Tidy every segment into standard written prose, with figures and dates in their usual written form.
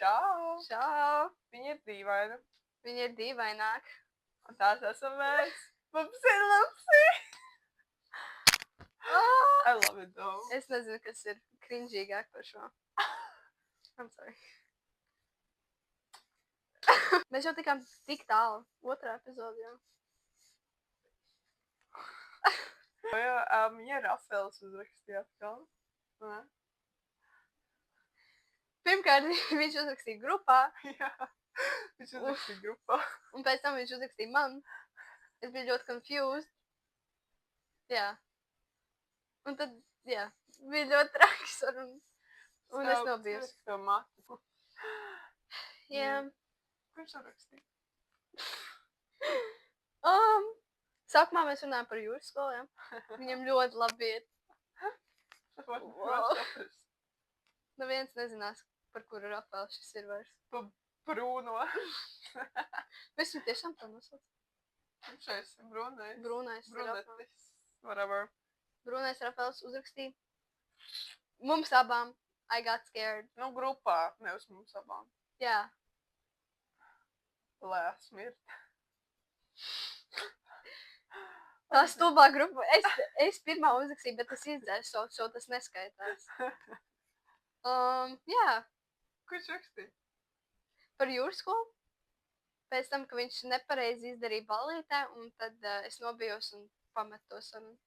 Čau! Čau! Viņa ir dīvaina. Viņa ir dīvaināk. Un tās esam mēs. Mums ir lapsi! I love it though. Es nezinu, kas ir cringeīgāk par šo. I'm sorry. Mēs jau tikām tik tālu. Otrā epizode jau. Viņa Rafēls uzrakstīja atkal. Ne? Pirmkārt, viņš uzrakstīja grupā. Jā. Viņš uzrakstīja grupā. Un pēc tam viņš uzrakstīja man. Es biju ļoti confused. Jā. Un tad, jā, bija ļoti traks. Un es nobijos. Es to matu. Jā. Kurš uzrakstīja? Sākumā mēs runājam par jūras skolām. Viņam ļoti labi iet. Wow. Neviens nezinās, par kuru Rafēlu šis ir vairs. Brūno. Mēs viņu tiešām tā nosauc. Viņš esi brūnais. Brūnais Rafēls. Brūnetis. Whatever. Brūnais Rafēls uzrakstīja. Mums abām. I got scared. Nu, grupā. Nevis mums abām. Jā. Lai smirt. Tā stulbā grupa. Es pirmā uzrakstīju, bet es izdzēsu, so tas neskaitās. Jā. Kurš rakstīja? Par jūras skolu. Pēc tam, ka viņš nepareizi izdarīja ballītē, un tad es nobijos un pametu to sarunu.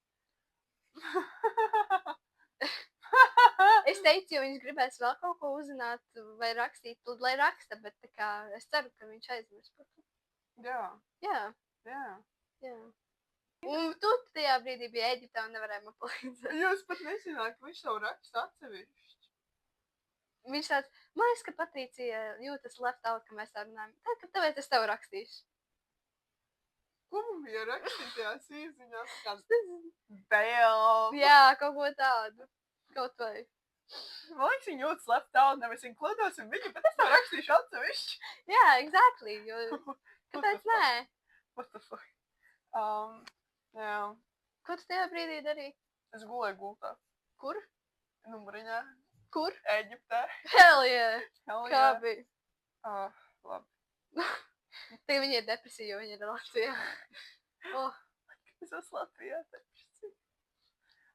Es teicu, jo viņš gribēs vēl kaut ko uzzināt vai rakstīt, tad lai raksta, bet tā kā es ceru, ka viņš aizmirs par to. Jā. Jā. Jā. Jā. Un tu tajā brīdī bija Eģiptē un nevarēja man palīdzēt. Jūs pat nezināt, ka viņš savu rakstu atsevišķi. Viņš tāds, man liekas, ka Patricija jūtas left out, ka mēs tā runājam. Tad, tāpēc es tev rakstīšu. Ko man bija rakstītajās īziņās? Bail. Jā, kaut ko tādu. Kaut vai. Man liekas, viņa jūtas left out, nevis inkludēsim viņu, bet es tev rakstīšu atsevišķi. Jā, exactly. Jo, kāpēc nē? What the fuck? Jā. Ko tu tajā brīdī darīji? Es gulēju gultā. Kur? Numuriņā. Kur? Eģiptē. Hell yeah! Hell Kā yeah. bija? Labi. Tagad viņa ir depresija, jo viņa ir Latvijā. Oh. Es esmu Latvijā depresija.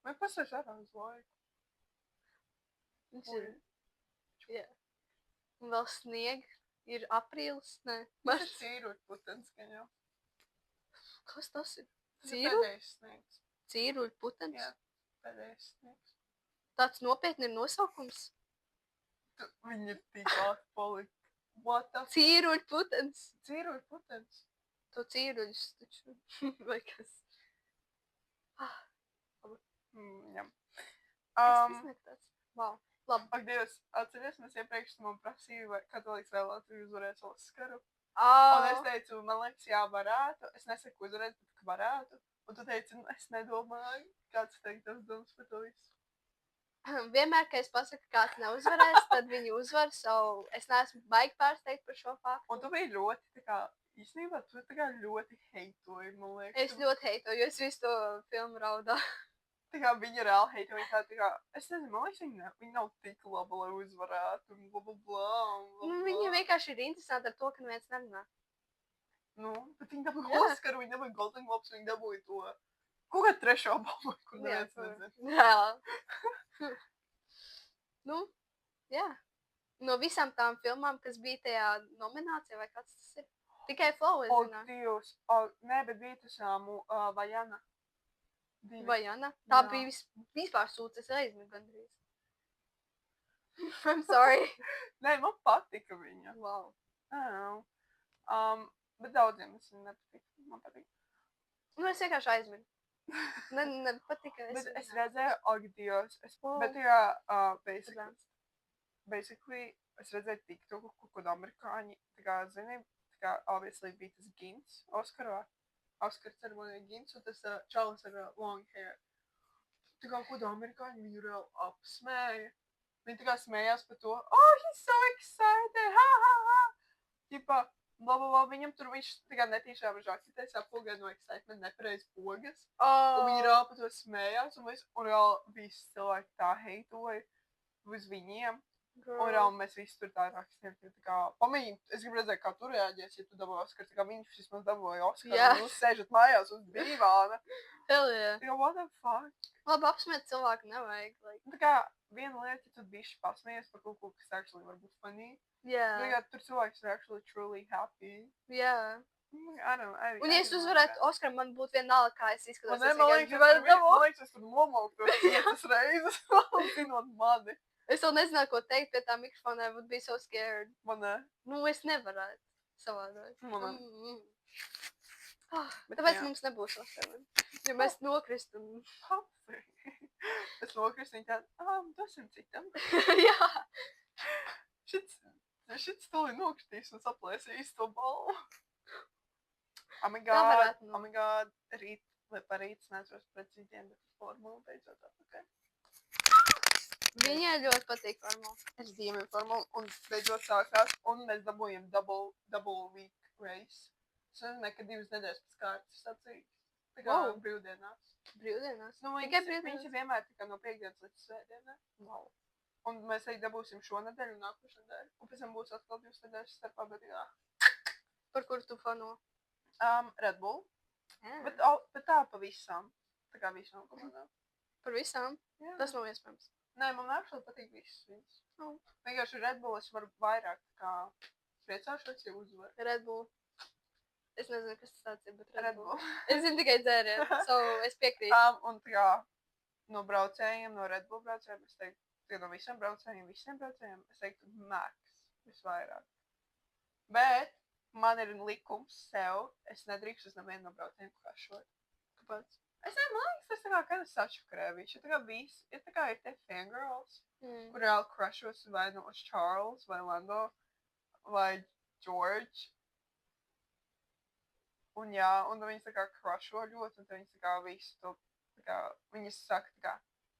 Vai pasvērš ārā uz laiku? Viņš ir. Jā. Un vēl snieg. Ir aprīlis. Nē. Tas ir cīruļputens, gan jau. Kas tas ir? Tas ir pēdējais sniegs. Cīruļputens? Jā, pēdējais sniegs. Tāds nopietni ir nosaukums? Viņi ir tik atpalika. What the fuck? Cīruļputens. Cīruļputens? To cīruļus taču. Vai kas? Jā. Es nesnieku tāds. Wow. Labi. Ak, Dievs, atceries, mēs iepriekš tu man prasīju, vai katoliks vēl Latviju uzvarēs Oskaru. Un es teicu, man liekas, jā, varētu. Es nesaku uzvarēt, bet ka varētu. Un tu teici, es nedomāju, kāds teikt tas domas par to visu. Vienmēr, kad es pasaku, kāds neuzvarēs, tad viņi uzvar savu. Es neesmu baigi pārsteigt par šo faktu. Un tu biji ļoti, tā kā, īstenībā, tu tā kā ļoti heitoji, man liekas. Es ļoti heitoju, jo es visu to filmu raudā. Tā kā viņa reāli heitoja, tā kā, es nezinu, man liekas, viņa nav tik laba, lai uzvarētu, un blablabla. Viņa vienkārši ir interesanta ar to, ka neviens nerunā. Nu, bet viņa dabūja Oskaru, viņa dabūja Golden Globes, viņa dabūja to. Ko kā trešo balvu, kur neviens nezinu. Jā. Nu, jā. No visām tām filmām, kas bija tajā nominācijā, vai kāds tas ir? Tikai Flow, es zinu. Dievs. Nē, bet bija tas Vajana. Vajana? Tā bija vispār sūds, es aizmirsu gandrīz. I'm sorry. Nē, man patika viņa. Wow. Bet daudziem es viņu nepatika. Man patika. Nu, es vienkārši aizmirsu. Nepatika. Bet es redzēju, ak, Dievs. Bet jā, basically, es redzēju TikToku, ko amerikāņi, tā kā, zini, tā kā, obviously, bija tas Gins, Oskar ceremonija Gins, un tas čalis ar long hair. Tā kā, ko amerikāņi viņu reāli apsmēja. Viņi tā kā smējās par to, oh, he's so excited, ha, ha, ha. Ķipa, blablabla, viņam tur viņš tā kā netīšām žaketēs apulgē no excitement nepareiz pogas. Un viņi reāli par to smējās, un reāli visi cilvēki tā heitoja uz viņiem. Un reāli mēs visi tur tā rakstījām, ka tā kā pamēģini, es gribu redzēt, kā tu reaģēsi, ja tu dabūji Oskaru, tā kā viņš vismaz dabūja Oskaru, Jā. un jūs sēžat mājās uz dīvāna. Hell yeah. Tā kā, what the fuck? Labi, apsmiet cilvēku nevajag. Like, Tā kā viena lieta, ja tu bišķi pasmējies par kaut ko, kas actually var būt funny. yeah. Tā kā tur cilvēks ir actually truly happy. Yeah. Un ja es uzvarētu Oskaru, man būtu vienalga, kā es izskatos. Man liekas, es tur nomauktos 5 reizes, zinot mani. Es vēl nezināju, ko teikt pie tā mikrofona, I would be so scared. Man ne. Nu, es nevarētu savādāk. Man ne. Bet Tāpēc jā. mums nebūs Oskaru. Ja mēs nokristam. Es nokristu viņu tādu, dosim citam. Jā. Šits toli nokristīs un saplēsīs to balvu. Oh my Tā god, varētu oh my god, rīt vai parīt nesos pret citiem, bet formulu beidzot atpakaļ. Viņai ļoti patīk formula. Es diemēju formulu un beidzot sākās un mēs dabūjam double week race. Es nezinu, ka 2 nedēļas pēc kārtas sacīt. Tā kā Wow. brīvdienās. Brīvdienās. Nu, Tikai viņas brīvdienās. ir vienmēr tikai no piekdienas līdz svētdienai. Wow. Un mēs arī dabūsim šo nedēļu un nākošu nedēļu. Un pēc tam būs atkal 2 nedēļas starpā, bet jā. Par kur tu fano? Red Bull. Jā. Bet tā pa visām. Tā kā visām komandām. Par visām? Jā. Tas nav iespējams. Nē, man actually patīk visas viņas. Oh. Vienkārši Red Bull es varu vairāk tā kā priecāšos, ja uzvar. Red Bull. Es nezinu, kas tas tāds ir, bet Red Bull. Es zinu tikai dzērienu, so es piekrītu. Un tā kā no braucējiem, no Red Bull braucējiem, es teiktu, tie no visiem braucējiem, es teiktu Max visvairāk. Bet man ir likums sev, es nedrīkstu uz nevienu no braucējiem kašot. Kāpēc? Es nezinu, man liekas, tas tā kā kāda sačakarēviši. Tā kā visi, ir tā kā ir te fangirls, kur reāli crushos vai no Charles, vai Lando, vai George. Un jā, un viņas tā kā crusho ļoti, un tad viņas tā kā visu to, tā kā, viņas saka tā kā,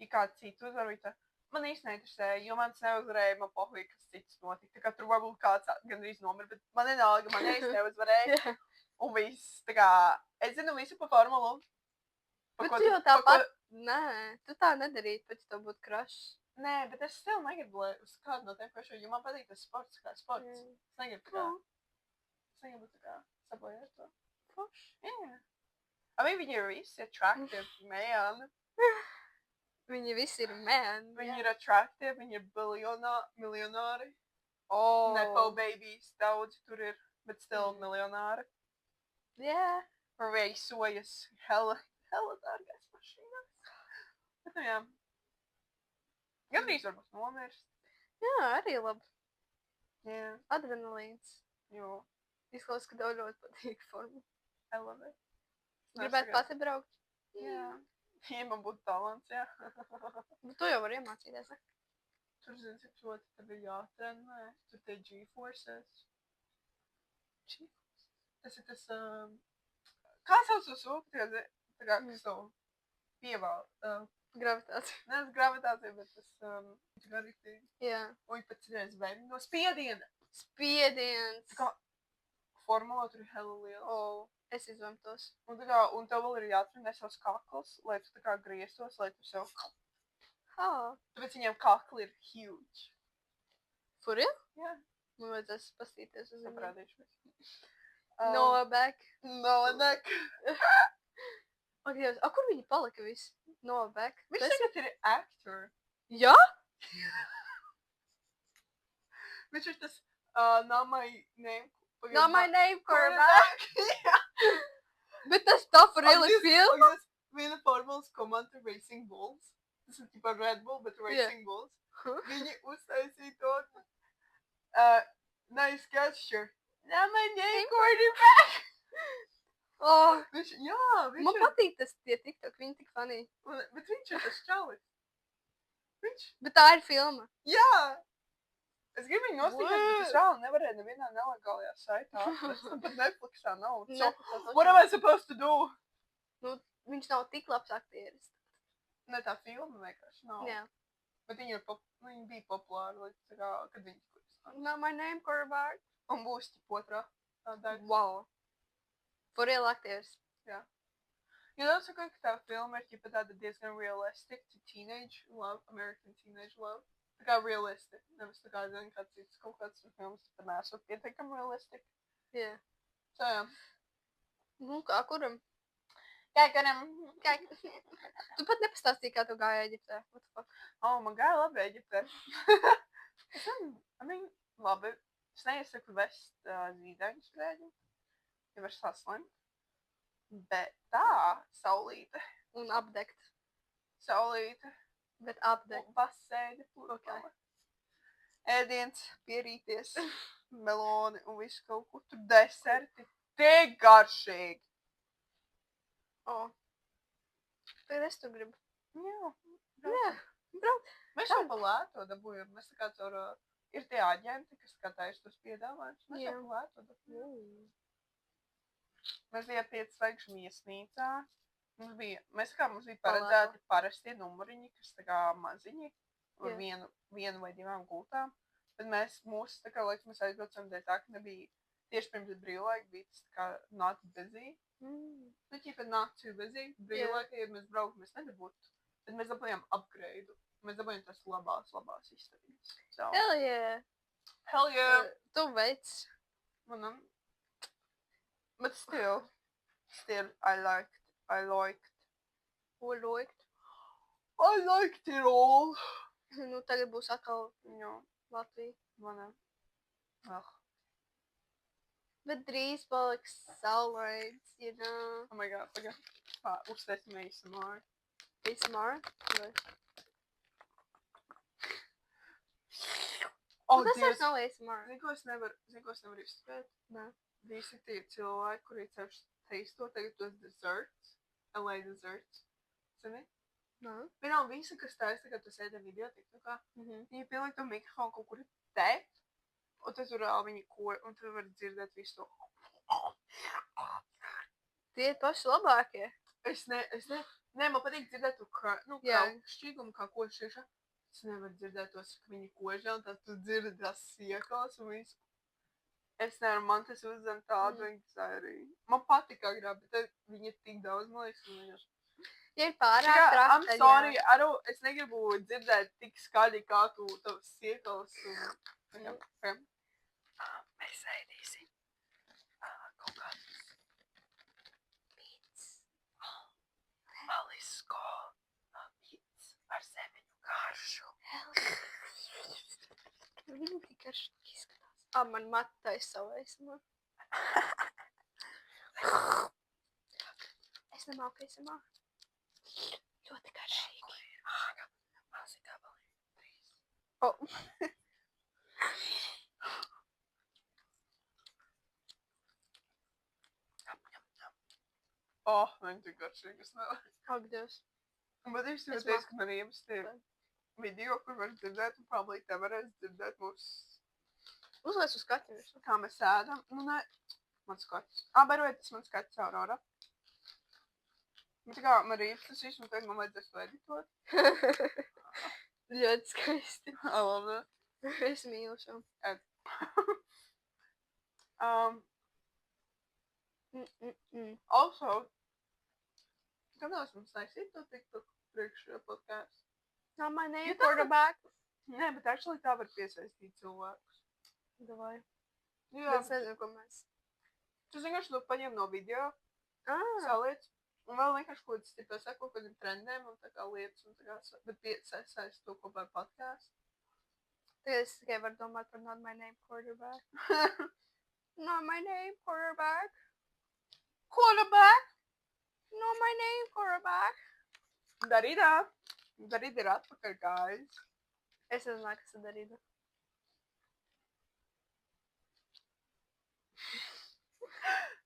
ja kāds cits uzvar, viņi tā, man īsti neinteresēja, jo mans neuzvarēja, man pohuj, kas cits notika. Tā kā tur varbūt kāds gandrīz nomira, bet man nenalga, man īsti neuzvarēja. Un viss, tā kā, es zinu visu pa formulu. Bet tu jau tāpat, nē, tu tā nedarītu, pat ja tev būtu crush. Nē, bet es still negribu, lai uz kādu no tiem crushot, jo man patīk tas sports kā sports. Es negribu tā kā, es negribu tā kā sabojāt to. Yeah. I mean, viņi ir visi attractive, man. Viņi visi ir man. Viņi ir attractive, viņi ir miljonāri. Oh. Nepo babies, daudz tur ir, bet still miljonāri. Yeah. Reisojas hella dārgais mašīnās. Bet, nu jā. Gandrīz varbūt nomirst. Jā, arī labi. Jā. Adrenalīns. Jo. Izklausās, ka tev ļoti patīk formu. I love it. Gribētu pati braukt? Jā. Ja man būtu talants, jā. Bet to jau var iemācīties, ne? Tur, zini, cik ļoti tev ir jātrenē. Tur tie G-forces. Tas ir tas, kā sauc uz soku? Tā kā, kas tev pievēl. Gravitācija. Nevis gravitācija, bet tas garītīgi. Jā. Un pēc reiz vēm no spiediena. Spiediens. Tā kā formula tur ir hella liels. Oh, es izvemtos. Un tā kā, un tev vēl ir jātrenē savs kakls, lai tu tā kā griestos, lai tu sev... Tāpēc viņiem kakli ir huge. For real? Jā. Man vajadzēs pastīties uz viņu. Saprādīšu. Noah Beck. Noah Beck. Ak, Dievs, kur viņi palika visi? Noah Beck. Viņš tagad ir actor. Jā? Viņš ir tas, not my name. Not my name, quarterback. Bet tas tā for real ir filma? Viena formulas komanda Racing Bulls. Tas ir tipa Red Bull, bet Racing Bulls. Viņi uztaisīja to. Nice gesture. Not my name, quarterback. Oh. Viņš, jā, viņš Man patīk tas tie TikTok, viņi tik funny. Bet viņš ir tas čalis. Bet tā ir filma. Jā. Es gribu viņu nostīkot, bet es vēl nevarēju nevienā nelegālajā saitā atrast. Pat Netflixā nav. So, what am I supposed to do? Nu, viņš nav tik labs aktieris. Ne, tā filma vienkārši nav. Jā. Bet viņi bija populāri, līdz tā kā, kad viņi tikko Not my name, quarterback. Un būs tik otrā daļa. Wow. For real aktieris. Jā. Jo daudz saka, ka tā filma ir ķipa tāda diezgan realistic to teenage love, American teenage love. Tā kā realisti. Nevis tā kā, zini, kāds cits kaut kāds films, tad nesot pietiekami realisti. Jā. So, jā. Nu, kā kuram? Kā kādam? Tu pat nepastāstīji, kā tu gāji Eģiptē. What the fuck? Man gāja labi Eģiptē. Labi. Es neiesaku vest zīdaiņus vēģi. Ja var saslimt. Bet tā, saulīte. Un apdegt. Saulīte. Bet apdegt. Basēļa. Okay. Ēdiens, pierīties, meloni un visu kaut ko. Tur deserti. Tik garšīgi. Tagad es tu gribu. Jā. Brauc. Mēs jau pa lēto dabūjam. Mēs tā kā caur... Ir tie aģenti, kas skatājas tos piedāvājumus. Mēs jau pa lēto dabūjam. Mēs bijām 5 svaigžņu viesnīcā. Mums bija paredzēti parastie numuriņi, kas tā kā maziņi. Ar vienu vai 2 gultām. Bet mūsu, tā kā laiks, mēs aizbraucam dēļ tā, ka nebija tieši pirms brīvlaika, bija tas tā kā not busy. Nu, ķipa not too busy. Brīvlaika, ja mēs braukam, mēs nedabūtu. Tad mēs dabūjām upgrade. Mēs dabūjām tās labās izstāvības. So. Hell yeah. Hell yeah. Tu veids. Manam. But still, I liked. Who liked? I liked it all. Nu, tagad būs atkal Latvija. Manam. Bet drīz paliks saulraids, you know. Oh my god, pagaid. Uztaisim ASMR. ASMR? Vai? Tas vairs nav ASMR. Zini, ko es nevaru izspēt? Nē. Visi tie cilvēki, kuri cenšas teistot tagad tos desserts. LA desserts. Zini? Nē. Vienalga visi, kas taisa, tagad tu sēdi video TikTokā. Viņi pieliek to mikrofonu kaut kur te. Un tad tur viņi ko, un tu vari dzirdēt visu to. Tie ir paši labākie. Man patīk dzirdēt to šķīgumu, kā košiešā. Es nevaru dzirdēt tos, ka viņi kožā, un tad tu dzirdi tās siekās un visu. Es nevaru, man tas uzzem tādu anxiety. Man patīk agrāk, bet viņi ir tik daudz, man liekas, un vienkārši. Ja ir pārāk traki, I'm sorry, es negribu dzirdēt tik skaļi, kā tu tavs siekals un... Mēs ēdīsim kaut kādus pīts. Malisko pīts ar zemeņu garšu. Viņi tik garšīgi izskatās. Man mata taisa savu ASMR. Es nemāku ASMR. Ļoti garšīgi. Mazi gabali. 3. Man tik garšīgi, es nevaru. Ak, Dievs. Bet es jau teicu, ka man iemestie video, kur var dzirdēt, un probably te varēs dzirdēt mūsu... Uzliec uz skaķi. Kā mēs ēdam. Nu, ne. Man skaķis. Baroja, tas man skaķis Aurora. Tā kā man rīt tas viss, un tagad man vajadzēs to editot. Ļoti skaisti. I love that. Es mīlu šo. Also, kādos mums taisīt to TikTok priekšējā podcastu? Not my name, quarterback. Nē, bet actually tā var piesaistīt cilvēkus. Davai. Jā. Bet es nezinu, ko mēs. Tu vienkārši to paņem no video, saliec, un vēl vienkārši kaut kāds tipā saka kaut kādiem trendiem un tā kā lietas, un tā kā, bet piesaist to kopā ar podcastu. Tagad es tikai varu domāt par not my name, quarterback. Not my name, quarterback. Quarterback? Not my name, quarterback. Darīdā. Darīda ir atpakaļ, guys. Es nezinu, kas ir Darīda.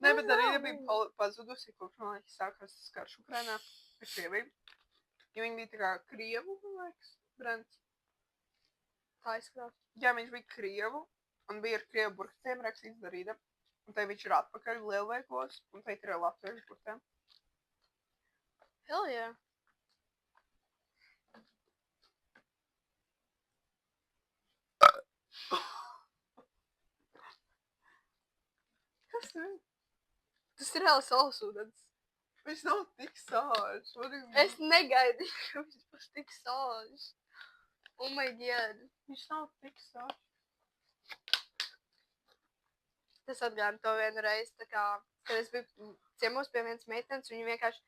Nē, bet Darīda bija pazudusi, kopš, man liekas, sākās karš Ukrainā ar Krieviju. Jo viņi bija tā kā Krievu, man liekas, brands. Tā izskatās. Jā, viņš bija Krievu, un bija ar Krievu burkstiem rakstīts Darīda. Un te viņš ir atpakaļ lielveikos, un te ir latviešu burkstiem. Hell yeah. Kas ir? Tas ir reāli saulsūdens. Viņš nav tik sāļš. Es negaidīju, ka viņš būs tik sāļš. Oh my god. Viņš nav tik sāks. Tas atgādina to vienu reizi, tā kā, kad es biju ciemos pie vienas meitenes, un viņa vienkārši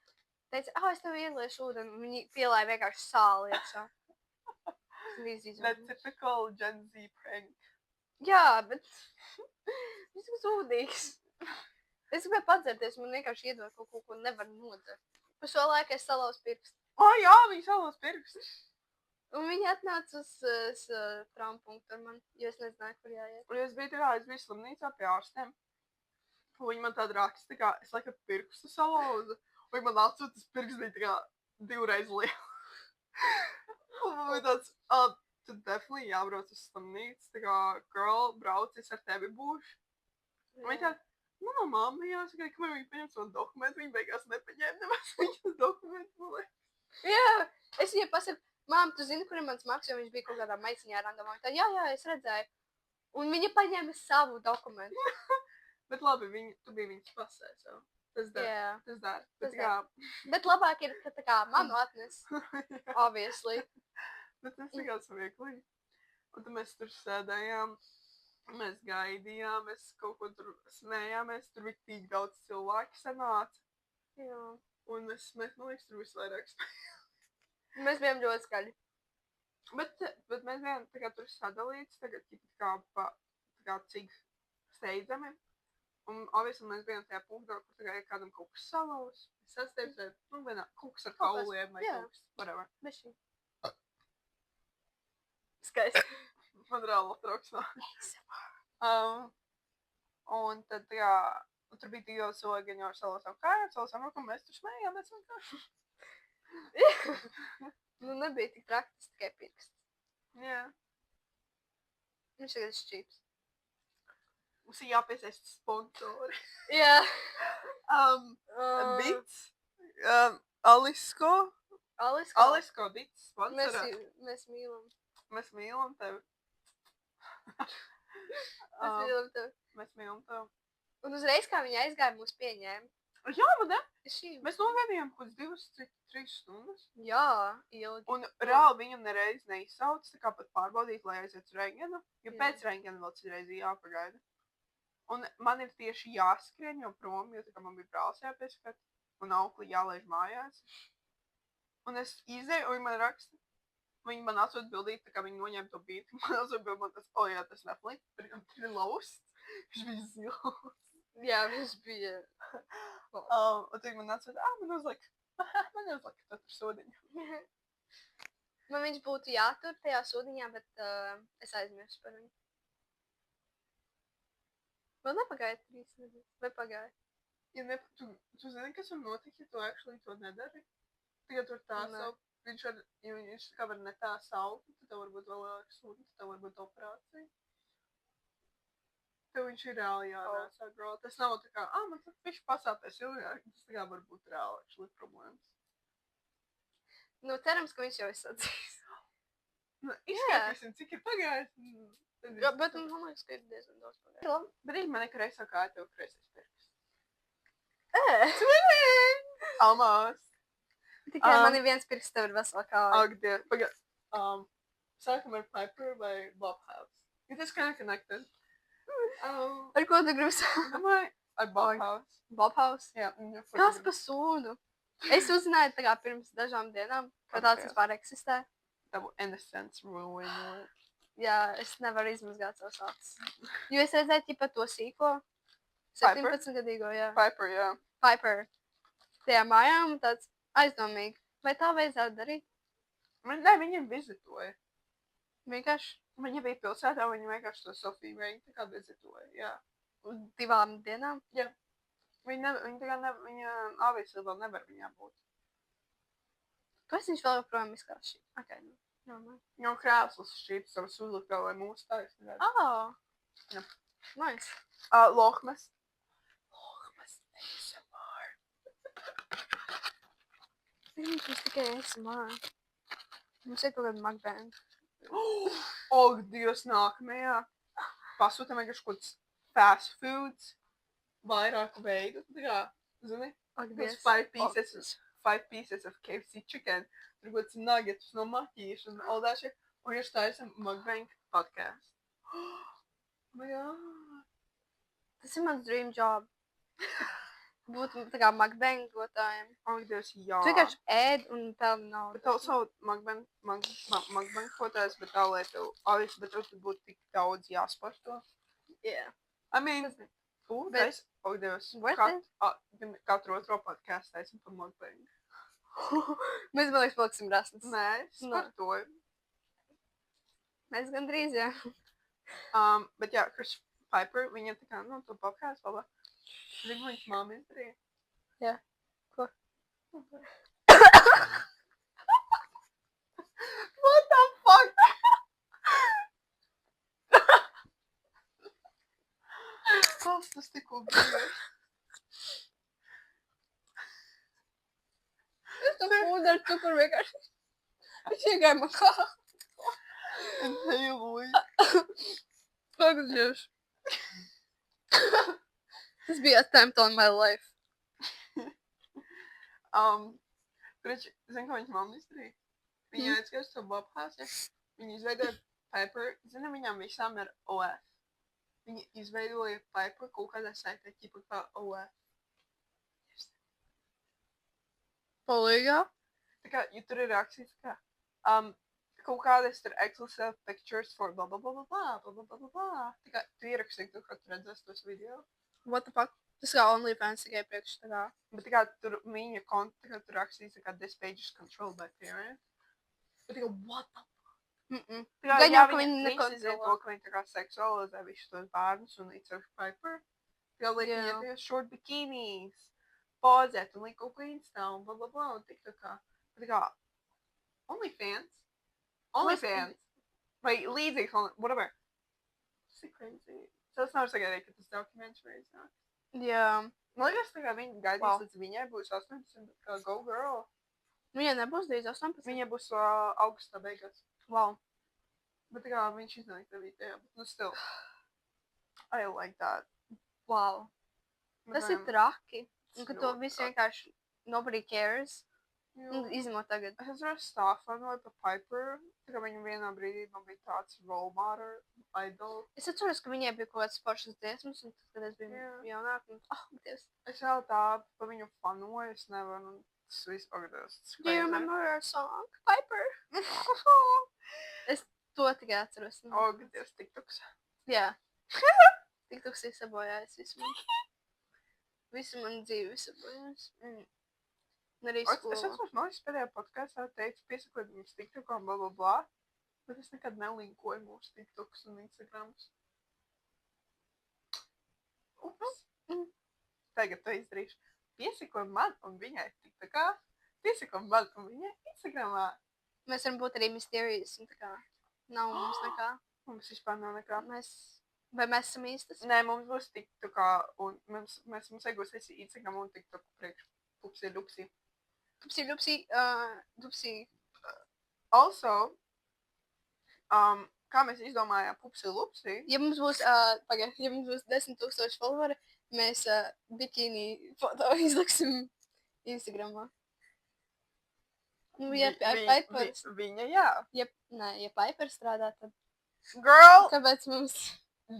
teica, es tev ieliešu ūdeni, un viņi pielāja vienkārši sāli iekšā. That typical Gen Z prank. Jā, bet viņš ir sūdīgs. Es gribēju padzerties, man vienkārši iedod kaut ko, ko nevar nodzert. Pa šo laiku es salauzu pirkstu. Jā, viņi salauza pirkstus. Un viņi atnāca uz traumpunktu ar mani, jo es nezināju, kur jāiet. Un es biju slimnīcā pie ārstiem. Un viņi man tādu raksta, tā kā es laikam pirkstu salauzu. Un viņi man atsūta, tas pirksts bija tā kā 2 reizes liela. Un man bija tāds, tu definitely jābrauc uz slimnīcu. Tā kā, girl, brauc, es ar tevi būšu. Un viņi tāda, mana mamma jāsaka, kamēr viņi paņem savu dokumentu, viņi beigās nepaņēma nemaz viņas dokumentu. Jā, es viņai pasaku, mām, tu zini, kur ir mans maks, jo viņš bija kaut kādā maisiņā randomā. Tā, jā, es redzēju. Un viņa paņēma savu dokumentu. Bet labi, tu biji viņas pasē, so tas dar. Jā. Tas dar. Tas Bet, kā... Bet labāk ir, ka tā kā manu atnes, obviously. Bet tas ir kā savieklīgi. Un tad mēs tur sēdējām, mēs gaidījām, mēs kaut ko tur smējāmies, tur bija tik daudz cilvēki sanāca. Jā. Un mēs man liekas, tur visvairāk smējām. Mēs bijām ļoti skaļi. Bet mēs bijām tā kā tur sadalīts, tagad tā kā cik steidzami. Un obviously mēs bijām tajā punktā, kur tagad ir kādam kaut kas salauz. Es sasteidzu, kaut kas ar kauliem vai kaut kas, whatever. Bešķi. Skaisti. Man reāli atrauks nav. Un tad, jā, tur bija tik daudz cilvēki, ar salauzām kājām, salauzām rokām, mēs tur smējāmies vienkārši. Nu, nebija tik praktiski, tikai pirksts. Jā. Viņš tagad ir šķīps. Mums ir jāpiesaist sponsori. Jā. Bits. Alisko. Alisko Bits sponsorā. Mēs mīlam. Mēs mīlam tevi. Mēs mīlam tevi. Mēs mīlam tevi. Un uzreiz, kā viņa aizgāja, mūs pieņēma. Jā, man ne? Šī. Mēs nogaidījām kaut 2-3 stundas. Jā, ilgi. Un reāli viņam nereiz neizsauc, tā kā pat pārbaudīt, lai aiziet uz rengenu. Jo Jā. pēc rengena vēl citreiz jāpagaida. Un man ir tieši jāskrien jau prom, jo tā kā man bija brālis jāpieskat. Un aukli jālaiž mājās. Un es izēju, un viņi man raksta. Viņi man atsūt bildīt, tā kā viņi noņēma to bīti. Man atsūt bildīt, man tas, jā, tas Netflix. Ir lausts. Viņš bija zils. Jā, viņš bija. Un tad man atsūt, man uzlika tad tur sodiņu. Man viņš būtu jātur tajā sodiņā, bet es aizmirsu par viņu. Vēl nepagāja 3 nedēļas. Vai pagāja? Ja ne, tu zini, kas var notikt, ja tu actually to nedari? Tagad var tā saukt. Viņš tā kā var ne tā saukt, tad tev varbūt vēl lielāka sūda, tad tev varbūt operācija. Tev viņš ir reāli jārāsā, bro. Tas nav tā kā, man tad viņš pasāpēs ilgāk. Tas tā kā varbūt reāli actually problēmas. Nu, cerams, ka viņš jau izsadzīs. Nu, izskatīsim, cik ir pagājis. Jā, bet man liekas, ka ir diezgan daudz pagājis. Labi, bet ir man kreisā kāja, tev kreisais pirks. Almās. Tikai man ir viens pirks, tev ir vesela kāja. Ak, Dievs. Pagad. Sākam ar Piper vai Bobhouse? Jo tas kinda connected. Ar ko tu gribi sākt? Domāju, ar Bobhouse. Bobhouse? Jā. Kas pa sūdu? Es uzzināju tā kā pirms dažām dienām, ka tāds vispār eksistē. That will in a sense ruin it. Jā, es nevaru izmazgāt savus acis. Jo es redzēju, ķipa to sīko. 17-gadīgo, jā. Piper, jā. Piper. Tajā mājām tāds aizdomīgi. Vai tā vajadzētu darīt? Nē, viņiem vizitoja. Vienkārši Viņa bija pilsētā, viņa vienkārši to Sofiju Reini tā kā vizitoja, jā. uz 2 dienām. Jā. Viņa tā kā viņa obviously vēl nevar viņā būt. Kāpēc viņš vēl joprojām izskās šī? Ok, nu, normāli. Viņam krēsls šķīps, savas uzlikt vēl, lai mūsu taisni redz. Jā. Nice. Lohmes. Lohmes ASMR. Viņš tikai ASMR. Mums ir kaut kāda mukbang. Dievs, nākamajā. Pasūtam vienkārši kaut kāds fast foods. Vairāku veidu. Tā kā, zini? Dievs. 5 pieces of KFC chicken. Tur kaut kāds nuggets no maķīšu un all that shit. Un jūs taisam mukbang podcast. Oh my god. Tas ir mans dream job. Būt tā kā mukbangotājiem. Oh, Dievs, jā. Tu vienkārši ēd un pelni naudu. Bet also mukbang podcast, bet tā, lai tev, bet tev tur būtu tik daudz jāsporto. Yeah. I mean, Bet- oh, Dievs. Worth it? Katru otro podcastu taisam par mukbang. Mēs, man liekas, paliksim rasnas. Nē, sportoju. Mēs gandrīz, jā. Bet jā, Chris Piper, viņa tā kā, nu, to podcastu, labā. Zinu, viņas māma izdarīja. Jā. Ko? What the fuck? Kas tas tikko bija? Es to pūdu ar cukuru vienkārši. Es iegāju man kā. Inhaloju. Pagudļoši. Tas bija attempt on my life. Kurš, zinu, ko viņas mamma izdarīja? Viņa aizgāja uz to Bobhouse, ja? Viņa izveidoja Piper, zinu, viņām visām ir OF. Viņa izveidoja Piper kaut kādā saitē, ķipa kā OF. Palīgā? Tā kā, ja tur ir rakstīts, kā, kaut kādas tur Excel self pictures for blah, blah, blah, blah, blah, blah, blah, blah, blah. Tā kā, tu ierakstīji to, kā tu redzēsi tos video. What the fuck? Tas kā OnlyFans tikai priekš tā kā. Bet tā kā tur viņa konta, tā kā tur rakstīts, tā kā this page is controlled by parents. Bet tā kā, what the Mm-mm. Tā kā, Gan jā, jau, ka viņi viņi zina to, nekontrolē. ka viņi tā kā seksualizē visus tos bērnus un līdz ar Piper. Tā kā liek Jā. viņai tajos short bikinis, pozēt un liek kaut ko Instā un bla bla bla un tik tā kā OnlyFans. OnlyFans. Vai līdzīgs, whatever. Tas ir crazy. Tas nav sagaidīt, ka tas documentary iznāk. Jā. Man liekas, tā kā viņi gaidīs, Wow. līdz viņai būs 18, bet kā go girl. Viņai nebūs 18. Viņai būs augustā beigās. Wow. Bet tā kā viņš iznāk tev video, bet nu still. I like that. Wow. Bet, Tas ir traki. Un ka to ļoti visu traki. vienkārši nobody cares. Jā. Un izņemot tagad. Es atceros stāfanoju par Piper, tā kā viņa vienā brīdī man bija tāds role model, idol. Es atceros, ka viņai bija kaut kāds foršas dziesmas, un tad, kad es biju Jā. jaunāka, un, Dievs. Es vēl tā par viņu fanoju, es nevaru, un tas viss pagaidās. Do you remember our song? Piper. To tikai atceros. O, Dievs, TikToks. Jā. TikToks ir sabojājis visu man. Visu man dzīvi sabojājis. Un arī Es skolā. atceros, man liekas, pēdējā podkāstā teicu, piesakot viņas TikTokā un bla bla bla, bet es nekad nelinkoju mūsu TikToks un Instagrams. Ups. Tagad to izdarīšu. Piesakot man un viņai TikTokā, piesakot man un viņai Instagramā. Mēs varam būt arī mysterious, un tā kā nav mums nekā. Mums vispār nav nekā. Vai mēs esam īstas? Nē, mums būs TikTokā un mums iegūs Instagram un TikTok priekš pupsi lupsi. Dupsi. Also, kā mēs izdomājām pupsi lupsi, Ja mums būs, ja mums būs 10,000 followeri, mēs bikini foto izliksim Instagramā. Nu, ja Piper, viņa, jā. ja Piper strādā, tad kāpēc mums...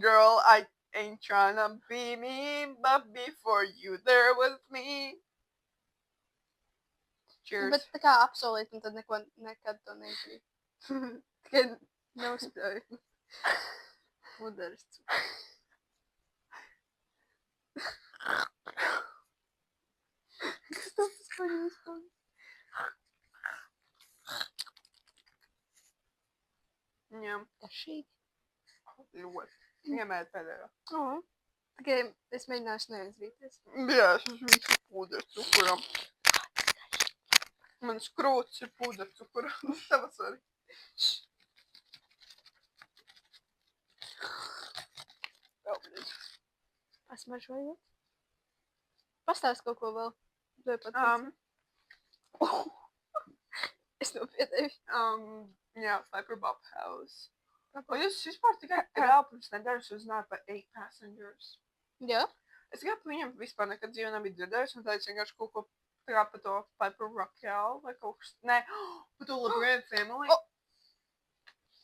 Girl, I ain't tryna be me, but before you there was me. Cheers. Bet tā kā apsolīt, un tad nekad to neizdarīt. Tikai neuzspēju. Udaris. Kas tas paņems? Jā, Garšīgi. ļoti. Iemēt pēdējā. Tikai es mēģināšu neaizrīties. Jā, es esmu visu pūderi cukuram. Man skrūts ir pūderi cukuram. Tavas arī. Pasmaržojot. Pastāst kaut ko vēl. Vai pat es nopietēju. Jā, Piper Bob House. O jūs vispār tikai vēl pirms nedēļas uzzinājāt par 8 Passengers? Jā? Es tikai par viņam vispār nekad dzīvē nebiju dzirdējusi, un teicu vienkārši kaut ko tā kā par to Piper Raquel vai kaut kas. Nē, par to LeBron Family.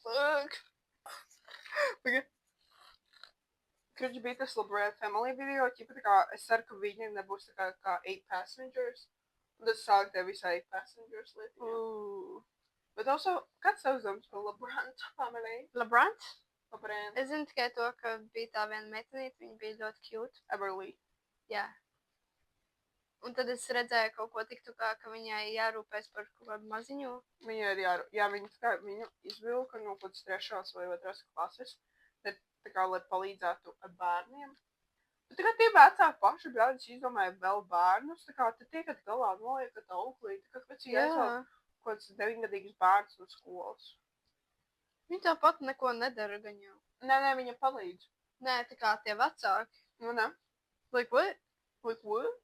Fuck. Kurš bija tas LeBron Family video, ķipa tā kā, es ceru, ka viņi nebūs tā kā 8 passengers. Un tad sāk tev visā 8 passengers lietiņā. Bet also, kāds savs domas par LeBron Family? LeBron? LeBron, Es zinu tikai to, ka bija tā viena meitenīte, viņa bija ļoti cute. Everly. Jā. Un tad es redzēju kaut ko tiktu kā, ka viņai jārūpēs par kaut kādu maziņu. Viņa ir jā, viņa tā kā viņu izvilka no kaut kādas 3. vai 2. klases. Tā kā, lai palīdzētu ar bērniem. Bet tā kā tie vecāki paši brāļi izdomāja vēl bērnus, tā kā te tiekat galā noliekat auklī, tā kā pēc iesvēl kaut kāds 9-gadīgs bērns no skolas. Viņa tāpat neko nedara gan jau. Nē, viņa palīdz. Nē, tā kā tie vecāki. Nu, ne? Like what? Like what?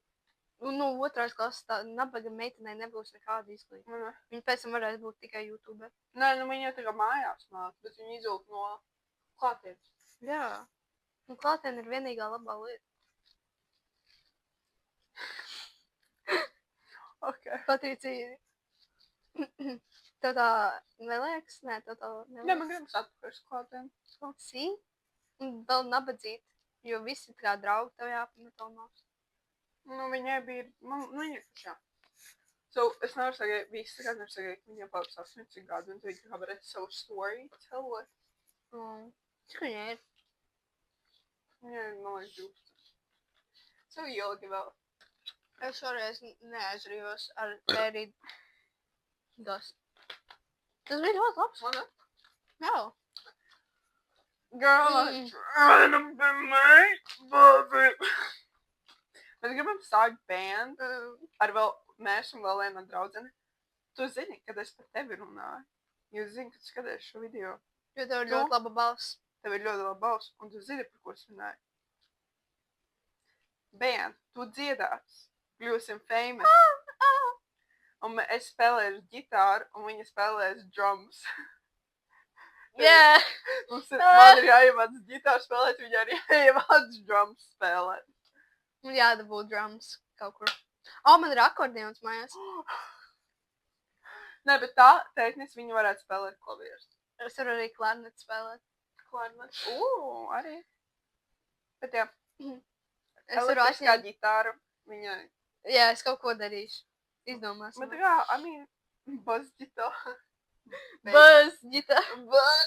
Un no 2. klases tā nabaga meitenei nebūs nekāda izglītība. Nu, ne? Viņa pēc tam varēs būt tikai YouTube. Nē, nu viņa tā kā mājās nāk, bet viņa izvilk no klātienes. Jā. Un klātiene ir vienīgā labā lieta. Ok. Patricija. Tev tā neliekas? Nē, tev tā Nē, neliekas. man gribas atpakaļ uz klātieni. Sī? Un vēl nabadzīt, jo visi kā draugi tev jāpamet almās. Nu, viņai bija, viņa jā. So, es nevaru sagaidīt, visi tagad nevar sagaidīt, ka viņai paliks 18 gadu, un viņi kā varētu savu story telot. Cik viņa ir? Viņai, man liekas, 12. So, ilgi vēl. Es šoreiz neaizrījos ar tērīt gas. Tas bija ļoti labs. Man, ne? Jā. Girl, I'm trying to be made, baby. Mēs gribam sākt band ar vēl, mēs un vēl viena draudzene. Tu zini, kad es par tevi runāju. Jūs zini, kad skaties šo video. Jo tev ir ļoti laba balss. Tev ir ļoti laba balss, un tu zini, par ko es runāju. Band, tu dziedās. Kļūsim famous. Un es spēlēšu ģitāru, un viņa spēlēs drums. Jā. Man ir jāiemāc ģitāru spēlēt, viņa arī jāiemāc drums spēlēt. Man jādabū drums kaut kur. Man ir akordeons mājās. Nē, bet tā, teiknis, viņa varētu spēlēt klavierus. Es varu arī klarnetu spēlēt. Klarnet. Arī. Bet jā, Es varu elektriskā atņemt. ģitāra, viņai. Jā, es kaut ko darīšu. Izdomāsim. Bet tā kā, bas ģitāra. Buzz ģitāra. Bas.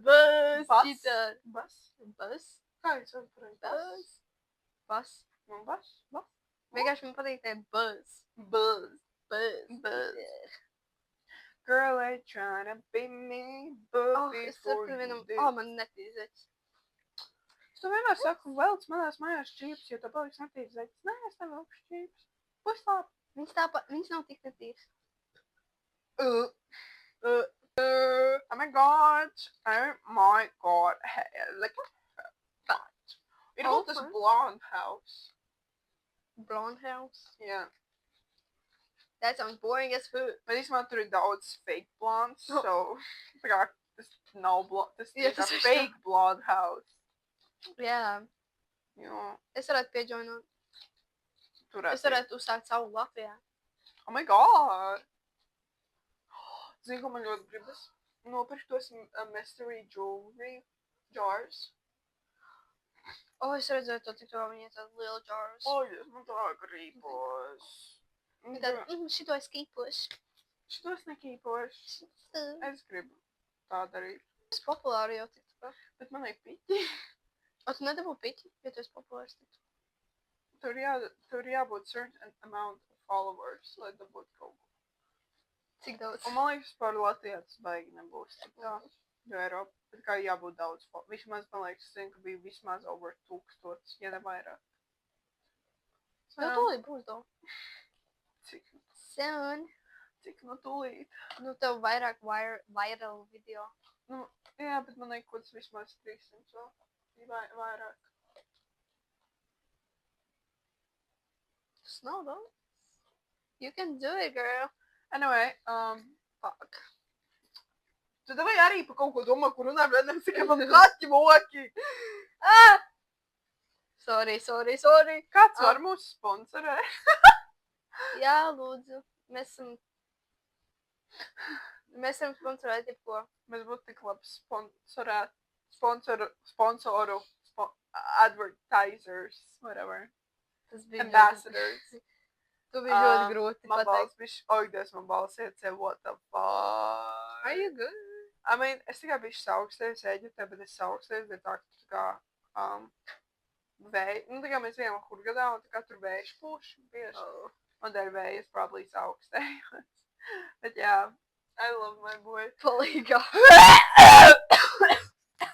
Buzz Bas? ģitāra. Bas. Buzz. Kā jūs varat parunāt? Buzz. Bas. Bas. Bas. Vienkārši man patīk te buzz. Buzz. Buzz. Buzz. Girl, I tryna be me, but Es before saprotu vienam. you do. Man netīzēts. Es tev vienmēr saku, velc manās mājās čīps, jo tev paliks netīzēts. Nē, es tev velku čīps. Būs labi. Viņas nav tik netīvas. Oh my god. Oh my god. Hey, look at that. It was this Okay. blonde house. Blonde house. Yeah. That sounds boring as food. Bet īstenībā tur ir daudz fake blondes, so tā kā tas nav blonde, tas Jā, ir tas tā ir fake blonde house. Jā. Jo, Es varētu pieģoinot. tur Es varētu uzsākt savu Latvijā. Oh my god. Zini, ko man ļoti gribas? Nopirkt tos mystery jewelry jars. Es redzēju to, cik to viņi ir tādi lieli džārus. Jēs, man tā gribas. Tad, šito es kīpošu. Šitos nekīpoši. Es gribu tā darīt. Tas populāri jau tik tā. Bet man ir piķi. Tu nedabū piķi, ja tu esi populārs tik. Tur jābūt certain amount of followers, lai dabūtu kaut ko. Cik daudz? Un man liekas, par Latvijā tas baigi nebūs. Tā, jo Eiropa, bet kā jābūt daudz. Vismaz, man liekas, zinu, ka bija vismaz over 1000, ja ne vairāk. Nu, tūlīt būs daudz. Cik? Soon. Cik no tūlīt? Nu, tev vairāk viral video. Nu, jā, bet man liekas, kaut kas vismaz 300 vēl. Vairāk. Tas nav daudz. You can do it, girl. Anyway, fuck. Tu davai arī pa kaut ko domā, kur runā, bet nevis tikai man kaķi moki. Sorry. Kāds var mūs sponsorēt? Jā, lūdzu. Mēs esam Mēs varam sponsorēt jebko. Mēs būtu tik labi advertisers, whatever. Tas bija Ambassadors. Tu bija ļoti grūti Man pateikt. balss bišķi, Dievs, man balss iecē, what the fuck. Are you good? I mean, es tikai bišķi saukstējos Eģiptē, bet es saukstējos, bet tā kā, vēja, nu, tā kā mēs vienam Hurgadā, un tā kā tur vējš pūš bieži. Oh. Un dēļ vējas probably saukstējos. Bet jā, I love my boy. Palīgā.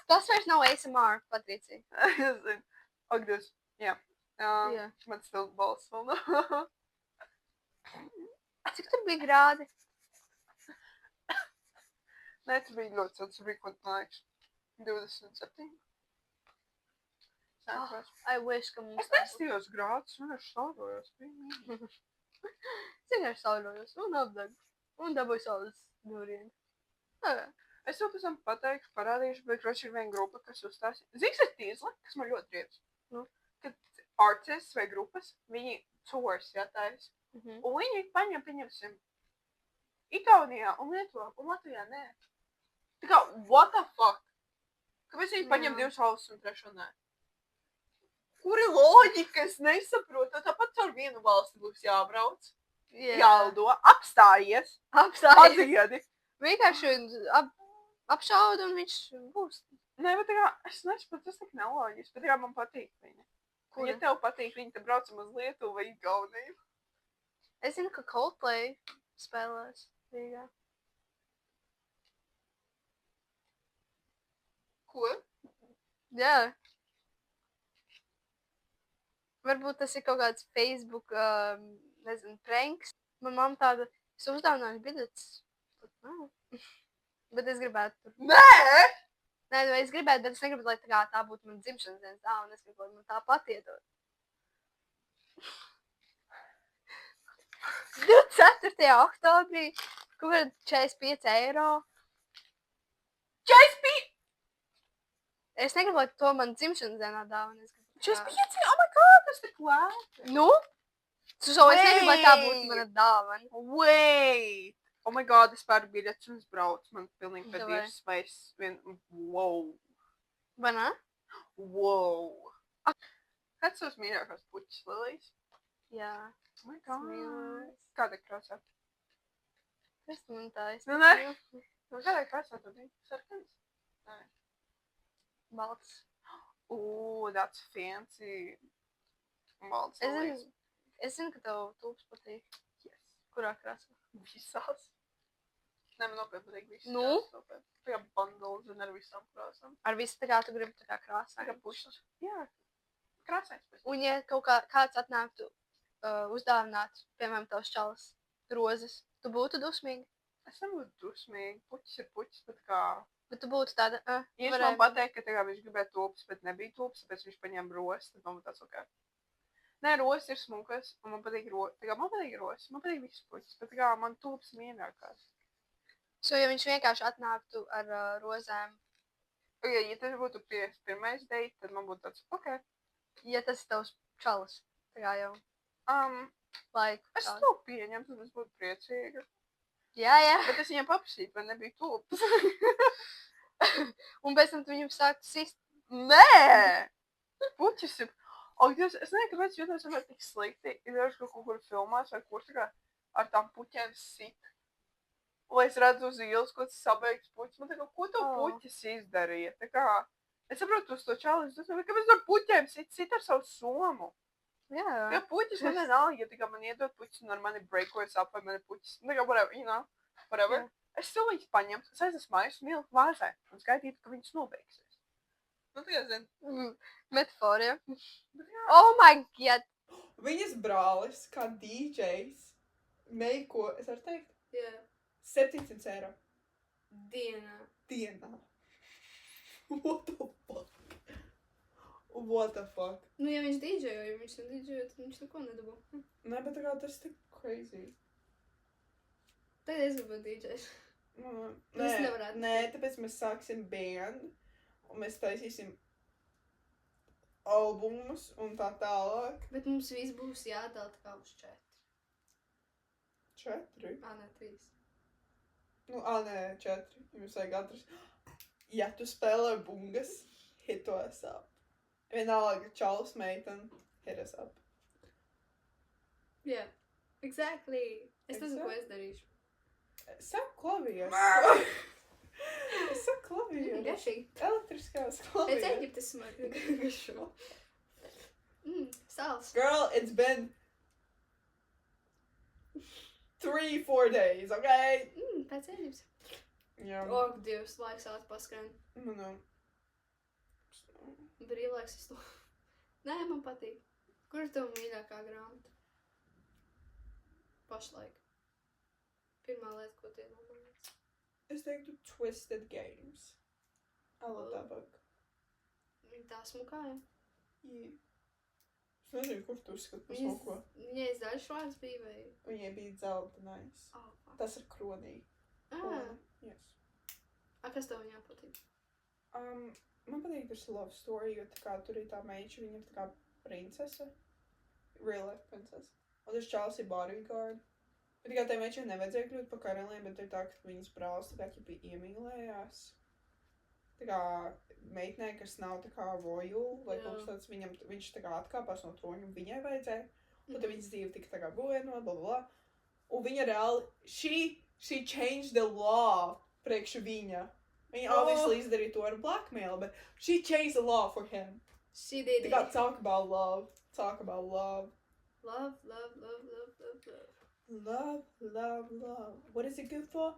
Tas vairs nav ASMR, Patricija. Es zinu. Ak, Dievs, jā. Jā. Man stil balss vēl nav. Cik tur bija grādi? Nē, tas bija ļoti silts, tas bija, ko man liekas, 27. Oh, I wish, ka mums Es nestījos grādus, vienkārši saudojos. Es vienkārši saudojos un apdegu. Un dabūju saules dūrienu. Es to pēc tam pateikšu, parādīšu, bet kroši ir viena grupa, kas uzstāsi. Zīks ir tīzli, kas man ļoti prieks. Nu. Kad artists vai grupas, viņi tours jātājas. Un viņi paņem, pieņemsim, Igaunijā un Lietuvā, un Latvijā nē. Tā kā, what the fuck? Kāpēc viņi paņem 2 valstis un 3 nē? Kur ir loģika? Es nesaprotu. Tāpat caur vienu valsti būs jābrauc. Jālido. Apstājies. Atziedi. Vienkārši apšauda un viņš būs. Nē, bet tā kā, es nesaprotu, tas tik neloģiski, bet tā kā man patīk viņa. Kura? Ja tev patīk viņa, tad braucam uz Lietuvu vai Igauniju. Es zinu, ka Coldplay spēlēs Rīgā. Ko? Jā. Varbūt tas ir kaut kāds Facebook, nezinu, pranks. Man mamma tāda, es uzdāvināju biļetes. Bet es gribētu tur. Nē! Nē, nu es gribētu, bet es negribu, lai tā būtu man dzimšanas dienas dāvana. Es gribu, lai man tā pat iedod. 4. oktobrī, kaut kādā 45 eiro. 45! Es negribu, lai to man dzimšanas dienā dāvana. 45? Oh my god, tas tik lēti. Nu? Es negribu, lai tā būtu mana dāvana. Wait! Oh my god, es pērku biļetes un es braucu. Man pilnīgi pēc Davai. 2 vai es wow. Vai ne? Wow. Kāds tavs mīļākās puķis, Lilijas? Jā. Oh my god. Mīlēs. Kādā krāsā? Tas man tā Nu, nē. Nu, kādā krāsā tu biji? Sarkans? Nē. Balts. Ooh, that's fancy. Balts Lilijas. Es zinu, ka tev tūps patīk. Yes. Kurā krāsā? Visās. Nē, man nopietni patīk visas. Nu? Nopietni. Tā kā bundles un ar visām krāsām. Ar visu tā kā tu gribi tā kā krāsā. Tā kā pušas. Jā. Krāsais. Un ja kaut kāds atnāktu uzdāvināt, piemēram, tavs čalis rozes, tu būtu dusmīgi? Es nebūtu dusmīgi. Puķis ir puķis, bet kā... Bet tu būtu tāda, Ja viņš man pateikt, ka tā kā viņš gribēja tūpes, bet nebija tūpes, tāpēc viņš paņēma rosas, tad man būtu tāds ok. Nē, rosas ir smukas, un man patīk rosas. Tā kā man patīk rosas, man patīk viss puķis, bet tā kā man tūpes mīļākās. Ja viņš vienkārši atnāktu ar rozēm, Ja tas būtu pirmais date, tad man būtu tāds, ok. ja tas ir tavs čalis, tā kā jau laiku. Es to pieņemtu, un es būtu priecīga. Jā. Bet es viņam paprasītu, vai nebija tūpes. Un pēc tam tu viņam sāktu sist. Nē! Puķis ir... O, Dievs, es nezinu, kāpēc jūtos vienmēr tik slikti. Ir kaut kur filmās vai kur tā kā ar tām puķēm sit. Lai es redzu uz ielas, ko tas sabeigts puķis. Man tā kā, ko tev puķis izdarīja? Tā kā, es saprotu uz to čalis, kāpēc ar puķēm sit ar savu somu? Jā. Ja puķis man vienalga, ja tā kā man iedod puķis un ar mani breakojas up vai mani puķis. Tā kā, whatever, you know, whatever. Jā. Es to viņus paņemtu, es aiznesu mājās un ieliku vāzē un skaitītu, ka viņas nobeigsies. Nu, tā kā zinu. Metafora. Oh my god. Viņas brālis, kā DJs, meiko, es varu teikt, Jā. 700 eiro. Dienā. Dienā. What the fuck? What the fuck? Nu, ja viņš dīdžejo, ja viņš nedīdžejo, tad viņš neko nedabū. Nē, bet tā kā tas tik crazy. Tad es gribu dīdžēt. Nē, nē, tāpēc mēs sāksim band, un mēs taisīsim albumus un tā tālāk. Bet mums viss būs jādala tā kā uz 4. 4? Nē, 3. Nu, nē, 4. Jums vajag atrast. Ja tu spēlē bungas, hit to us up. Vienalga, čalis meitene, hit us up. Yeah, exactly. Es nezinu, ko es darīšu. Saka klavieres. Saka klavieres. Garšīgi. Elektriskās Pēc klavieres. Eģiptes smaka garšo. Sāls. Girl, it's been 3-4 days, okay? Pēc Eģiptes. Jā. Oh, Dievs, laiks ātri paskrien. Nu. Brīvlaiks es to. Nē, man patīk. Kur ir tev mīļākā grāmata? Pašlaik. Pirmā lieta, ko tie nomanīts. Es teiktu Twisted Games. I love that book. Viņa tā smukāja. Yeah. Es nezinu, kur tu uzskati par smuko. Viņai zaļš vārds bija vai? Viņai bija dzeltenais. Oh, fuck. Tas ir kronī. Yes. Kas tev viņā patīk? Man patīk tas love story, jo tā kā tur ir tā meiča, viņa ir tā kā princese. Real life princese. Un tas čāls ir bodyguard. Bet tikai tai meičai nevajadzēja kļūt par karaliem, bet ir tā, ka viņas brālis tā kā ķipi iemīlējās. Tā kā meitnē, kas nav tā kā royal, vai kaut kas tāds, viņš tā kā atkāpās no troņa, un viņai vajadzēja. Un tad viņas dzīve tika tā kā būvēnot, blablabla. Un viņa reāli, she changed the law priekš viņa. Viņa obviously izdarīja to ar blackmail, but she changed the law for him. She did They got talk about love. Talk about love. Love, love, love, love, love, love. Love, love, love. What is it good for?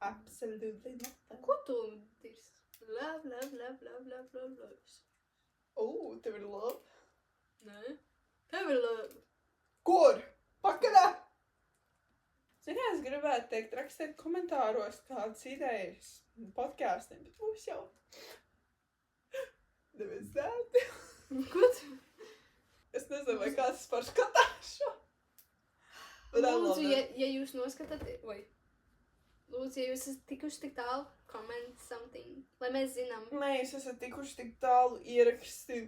Absolutely nothing. Ko tu dirsi? Love, love, love, love, love, love, love. Oh, tev ir love? Nē. Tev ir love. Kur? Pakaļā! Zini, es gribētu teikt, rakstiet komentāros kādas idejas podkāstiem, bet mums jau neviens dēļ. Ko tu? Es nezinu, vai kāds par skatās šo. Lūdzu, ja jūs noskatāt, lūdzu, ja jūs esat tikuši tik tālu, comment something, lai mēs zinām. Nē, jūs esat tikuši tik tālu ieraksti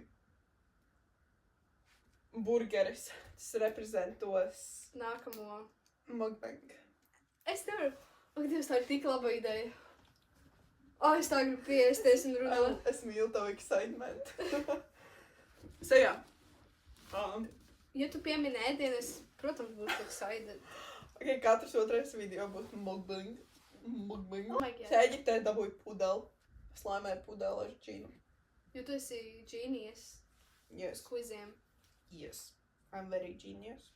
burgeris. Tas reprezentos Nākamo. mukbang. Es nevaru. Ak, Dievs, tā ir tik laba ideja. Es tā gribu pieēsties un runāt. Es mīlu tavu excitement. So, jā. Ja tu piemini ēdienas, protams, būs excited. Ok, katrs otrais video būs mukbang. Mukbang. Oh my God. Es Eģiptē dabūju pudeli. Es laimēju pudeli ar džinu. Jo tu esi genius uz Yes. kviziem. Yes. I'm very genius.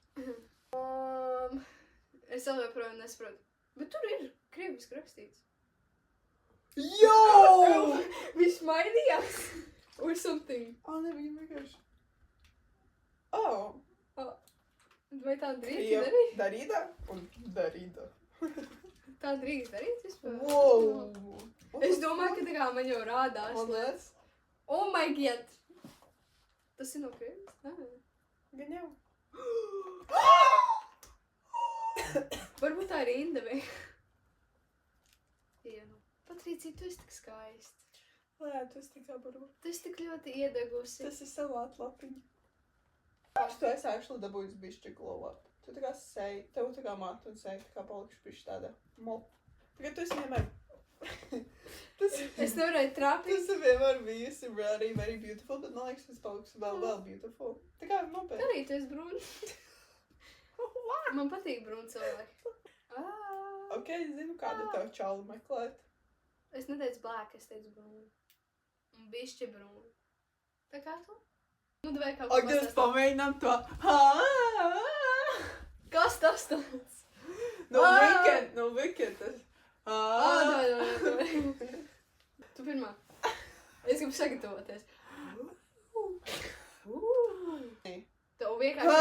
Es vēl joprojām nesaprotu. Bet tur ir krieviski rakstīts. Yo! Viņš mainījās. Or something. Ne, viņa vienkārši. Oh. Vai tā drīkst darīt? Darīda un darīda. Tā drīkst darīt vispār? Wow! Es domāju, ka tā kā man jau rādās. Paldies. Oh my God! Tas ir no krievis? Nē. Gan jau. Varbūt tā ir rinda vai? Jā, nu. Patricija, tu esi tik skaisti. Lē, tu esi tik abaru. Tu esi tik ļoti iedegusi. Tas ir salāt lapiņa. Tu esi actually dabūjis bišķi glow up. Tu tā kā seja, tev tā kā matu un seja, tā kā palikšu bišķi tāda mop. Tagad tu esi vienmēr... Es nevarēju trāpīt. Tu esi vienmēr bijusi very, very beautiful, bet man liekas, es palikšu vēl beautiful. Tā kā nopēc. Arī tu esi brūni. Man patīk brūni cilvēki. Ok, zinu, kādu tev čalu meklēt. Es neteicu black, es teicu brūni. Un bišķi brūni. Tā kā tu? Nu, vai kaut Ak, Dievs, pamēģinām to. Kas tas tāds? No Wicked. Davai. Tu pirmā. Es gribu sagatavoties. Tev vienkārši...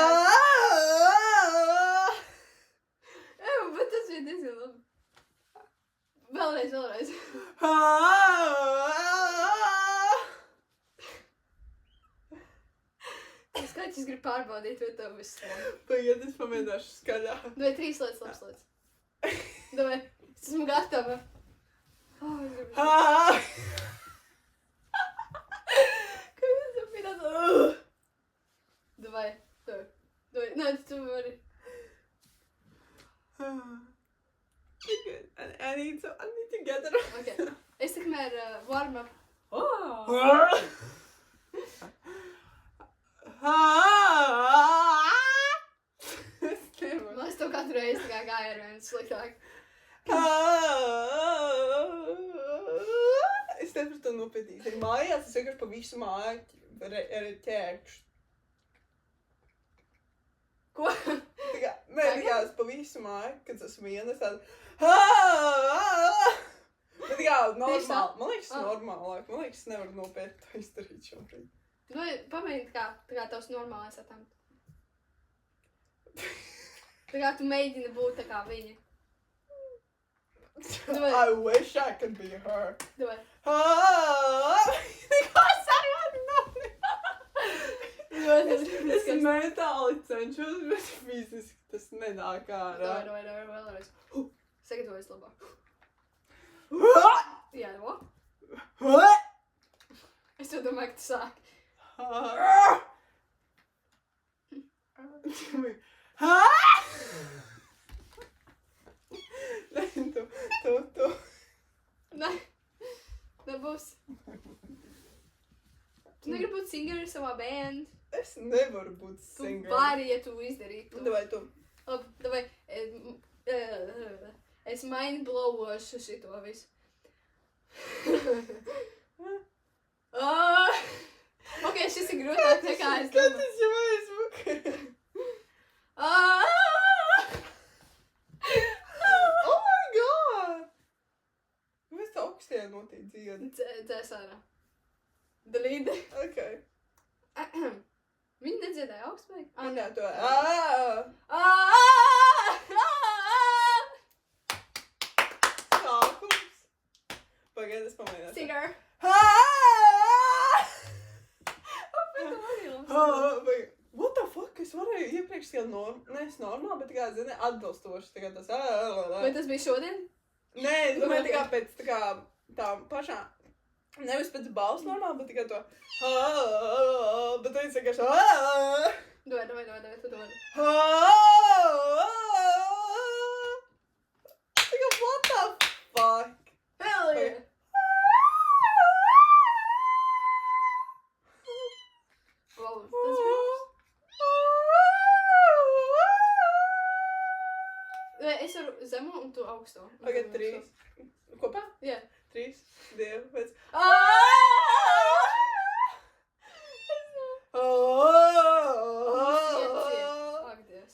Bet tas bija diezgan labi. Vēlreiz. Es kaķis grib pārbaudīt, vai tev viss labi. Tagad es pamēģināšu skaļā. Davai 3 lietas, labs lietas. Davai, es esmu gatava. Kāpēc tev bija tāds? Davai. Nē, tu vari. I need to... warm up. Es nevaru. Man liekas, tev katru reizi tā kā gāja ar vienu sliktāk. Es nevaru to nopietnīt. Ir mājās, es vienkārši pa visu māju ķēkšu. Ko? Tā kā, nē, tā kā es pa visu māju, kad esmu viena, es tādu... Bet tā kā, normāli, man liekas, normālāk. Man liekas, es nevaru nopietni to izdarīt šobrīd. Nu, pamēģini tā kā tavs normālais attempt. Tā kā tu mēģini būt tā kā viņa. Davai. I wish I could be her. Davai. Nekas arī nav. Es Davai, mentāli cenšos, bet fiziski tas nenāk ārā. vēlreiz. Sagatavojies labāk. Jā, no? Es to domāju, ka tu sāki. Tu. Nē, nebūs. Tu negribi būt singeri savā band. Es nevaru būt Tu singer. vari, ja tu izdarītu. Davai tu. Labi, davai. Es mindblowošu šito visu. Ok, šis ir grūtāk nekā es domāju. Skaties jau Facebook. Oh my god! Mēs tā augstie notiek dziedi. Dzēs ārā. Dalīdi. Ok. Viņi nedziedāja augstspēju? Nē, to. Sākums. Pagaid, es pamēģināšu. Singer. What the fuck? Es varēju iepriekš tikai normāli, bet tā kā, zini, atbilstoši. Tā kā tas... Vai tas bija šodien? Nē, es domāju, tā kā pēc tā kā tā pašā... Nevis pēc balss normāli, bet tikai to... Bet tu vienkārši... Davai, tu davai. Tā kā, what the fuck? Hell yeah! Wow, tas bija... Es varu zemo un tu augsto. Ok, 3. Kopā? Jā. 3, 2, 1. Ak, Dievs.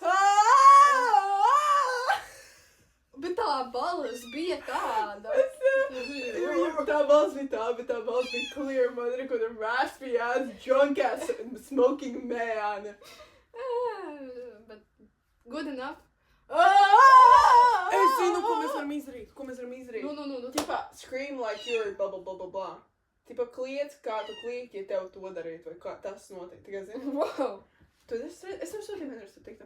Bet tā balss bija tāda. Tā balss bija tā, bet tā balss bija clear, man ir kaut kāda raspy ass, drunk ass, smoking man. But good enough. Es zinu, ko mēs varam izdarīt. Nu. Tipā, scream like you're blah, blah, blah, blah, blah. Tipā, kliedz, kā tu klieki, ja tev to darīt, vai kā tas notiek. Tā kā, zini? Wow. Es nevaru sūtīt vienreiz, tu teiktu.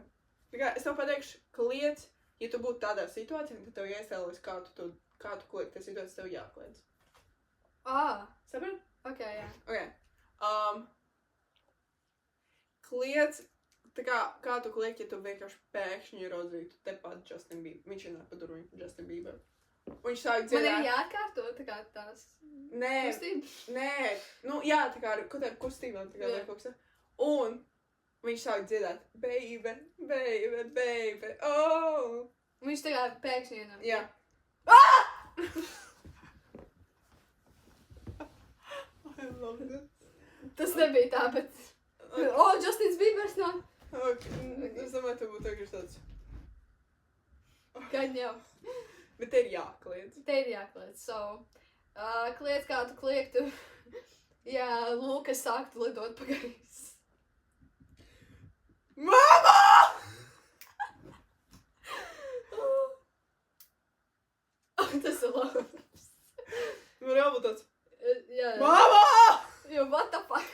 Tā kā, es tev pateikšu, kliedz, ja tu būtu tādā situācijā, tad tev jāiztēlojas, kā tu klieki, tā situācija tev jākliedz. Saprati? Ok, jā. Ok. Kliedz, tā kā tu klieki, ja tu vienkārši pēkšņi ieraudzītu tepat Justin Bieber. Viņš ir pa durvīm, Justin Bieber. Viņš sāk dziedāt. Man ir jāatkārto tā kā tās kustības. Nē, nu jā, tā kā ar kustībām, tā kā vai kaut kas. Un viņš sāk dziedāt, baby, baby, baby, oh. Viņš tā kā pēkšņi ienāk. Jā. I love this. Tas nebija tā, bet... Justins Biebers nav. Es domāju, tu būtu vienkārši tāds. Gan jau. Bet te ir jākliedz. Te ir jākliedz. So, kliedz kā tu kliektu. Jā, Lūkas sāktu lidot pa gaisu. Mama! Tas ir labs. Man jābūt tāds. Jā. Mama! Jo, what the fuck?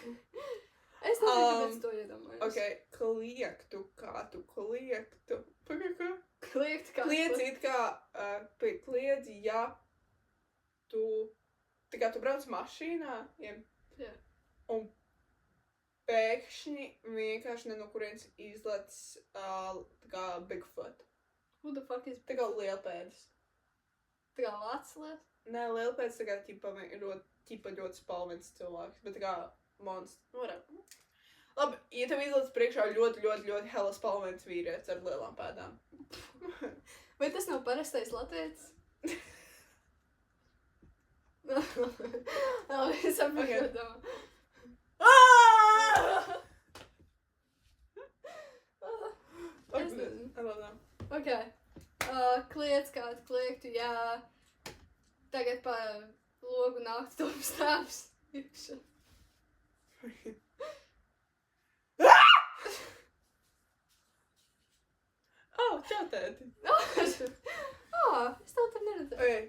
Es nezinu, kāpēc to iedomājos. Ok, kliektu, kā tu kliektu. Pagā. Kliegt kā Kliedz it kā, kliedz, ja tu, tā kā tu brauc mašīnā, Jā. un pēkšņi vienkārši ne no kurienes izlec, tā kā Bigfoot. Who the fuck is... Tā kā lielpēdis. Tā kā Latvijas lieta? Nē, lielpēc tā kā ļoti spalvens cilvēks, bet tā kā monstrs. Nu, varētu. Labi, ja tev izlaiž priekšā ļoti hella spalvens vīrietis ar lielām pēdām. Vai tas nav parastais latviečs? Labi, es saprotu. Es nezinu. Ok. Kliedz kādu kliegtu, jā. Tagad pa logu nākt tops stāvs. Iekšā. Čau, tēti. Es tev tur neredzēju. Okay.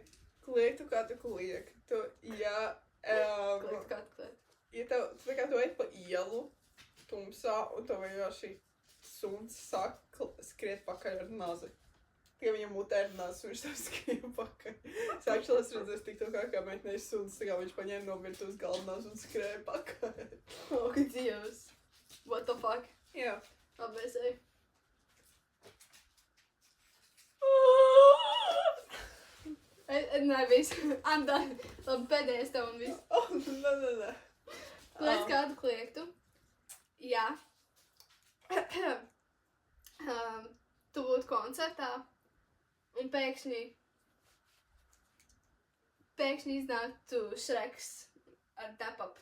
Kliegtu kādu kliegtu, jā. Kliegtu kādu kliegtu. Ja tu tā kā tu ej pa ielu tumsā un tev vienkārši suns sāk skriet pakaļ ar nazi. Tikai viņam mutē ir nazis, viņš tev skrien pakaļ. Es redzēju tikto kā meitnēs suns, tā kā viņš paņēma no virtuves galvenās un skrēja pakaļ. Ok, Dievs. What the fuck? Jā. Labi, es eju. Nē, viss. I'm done. Labi, pēdējais tev un viss. Nē. Kliedz kādu kliegtu. Jā. Tu būtu koncertā un pēkšņi iznāktu Šreks ar tap-up.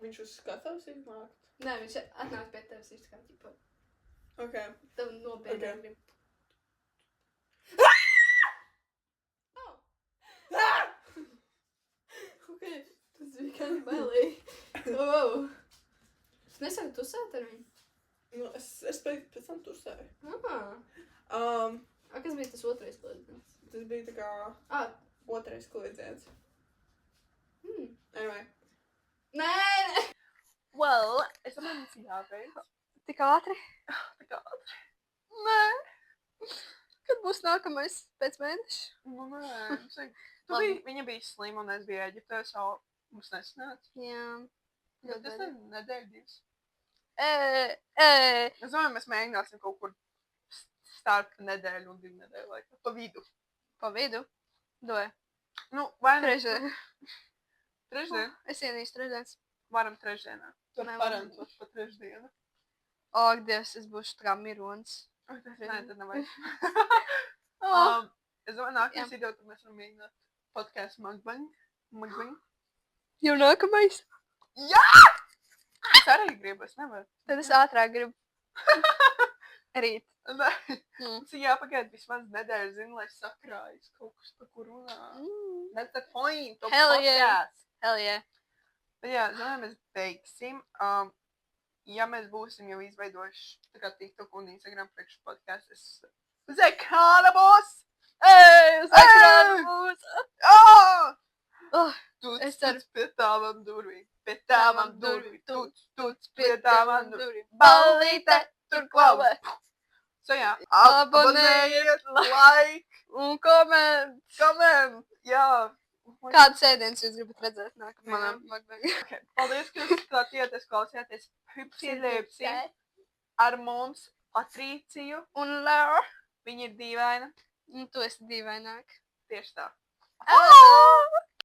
Viņš uz skatuves iznākt? Nē, viņš atnāk pie tevis, viņš kā ķipa. Ok. Tev nopietni grib. Ok, tas bija kind of bailīgi. Wow. Es nesaku tusēt ar viņu. Nu, es pēc tam tusēju. Kas bija tas otrais kliedziens? Tas bija tā kā otrais kliedziens. Anyway. Nē! Well, es domāju, mums ir jābeidz. Tik ātri? Tik ātri. Nē. Kad būs nākamais pēc mēneša? Nu, nē. Viņa bija slima un es biju Eģiptē, so mums nesanāca. Jā. Jo tas ir nedēļa divas. Es domāju, mēs mēģināsim kaut kur starp nedēļu un 2 nedēļu laikā. Pa vidu. Pa vidu? Doj. Nu, vai ne? Trešdien. Trešdien? Es ienīšu trešdienas. Varam trešdienā. Tu Nē, parantot pa trešdienu. Ak, Dievs, es būšu tā kā mirons. Nē, tad nevajag. Oh. Es domāju, nākamais video, tad mēs varam mēģināt podcastu mukbang. Jau nākamais? Jā! Es arī gribu, es nevaru. Tad es ātrāk gribu. Rīt. Nē, mums ir jāpagaida vismaz nedēļu, zinu, lai sakrājas kaut kas, pa kur runā. That's the point of Hell yeah. podcast. Hell yeah. Bet jā, zinu, mēs beigsim. Ja mēs būsim jau izveidojuši tā kā TikTok un Instagram priekš podcastu, es Zekrānabos! Zekrānabos! Es ceru. Tuts pie tavām durvīm, pie tavām durvīm, tuts pie tavām durvīm. Ballīte tur klauvē. So jā, Abonējiet, like un koment. Jā. Kādu sēdienas jūs gribat redzēt nākamajā Manam. mukbangā? Okay. Paldies, ka jūs skatījāties, klausījāties Hipsi Lipsi ar mums Patrīciju. Un Laura. Viņa ir dīvaina. Un tu esi dīvaināk. Tieši tā. Ah!